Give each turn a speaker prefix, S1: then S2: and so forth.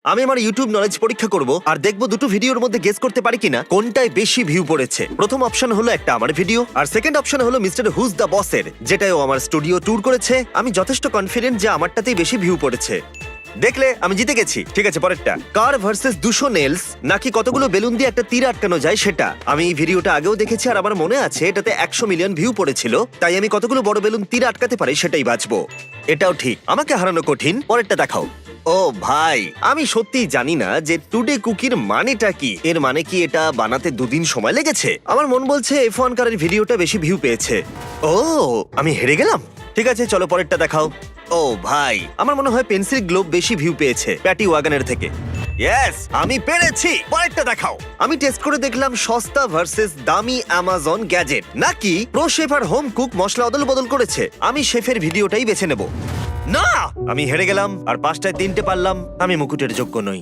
S1: আমি আমার YouTube knowledge পরীক্ষা করব আর দেখব দুটো ভিডিওর মধ্যে গেস করতে পারি কিনা কোনটায় বেশি ভিউ পড়েছে। প্রথম অপশন হলো একটা আমার ভিডিও, আর সেকেন্ড অপশন হলো মিস্টার হুজ দ্য বসের, যেটাও আমার স্টুডিও ট্যুর করেছে। আমি যথেষ্ট কনফিডেন্ট যে আমারটাতেই বেশি ভিউ পড়েছে। দেখলে আমি জিতে গেছি। ঠিক আছে, পরেরটা কার ভার্সেস 200 নেলস, নাকি কতগুলো বেলুন দিয়ে একটা তীর আটকানো যায় সেটা। আমি এই ভিডিওটা আগেও দেখেছি আর আমার মনে আছে এটাতে 100 মিলিয়ন ভিউ পড়েছিল, তাই আমি কতগুলো বড় বেলুন তীর আটকাতে পারি সেটাই বাঁচবো। এটাও ঠিক, আমাকে হারানো কঠিন। পরেরটা দেখাও। ও ভাই, আমি সত্যিই জানি না যে টুডে কুকির মানেটা কি। এর মানে কি এটা বানাতে 2 দিন সময় লেগেছে? আমার মন বলছে F1 কারের ভিডিওটা বেশি ভিউ পেয়েছে। ও, আমি হেরে গেলাম। ঠিক আছে, চলো পরেরটা দেখাও। ও ভাই, আমার মনে হয় পেন্সিল গ্লোব বেশি ভিউ পেয়েছে প্যাটি ওয়াগনের থেকে। ইয়েস, আমি পেরেছি। পরেরটা দেখাও। আমি টেস্ট করে দেখলাম সস্তা ভার্সেস দামি অ্যামাজন গ্যাজেট, নাকি প্রো শেফ আর হোম কুক মশলা অদল বদল করেছে। আমি শেফের ভিডিওটাই বেছে নেব। না, আমি হেরে গেলাম আর 5টায় 3টে পারলাম। আমি মুকুটের যোগ্য নই।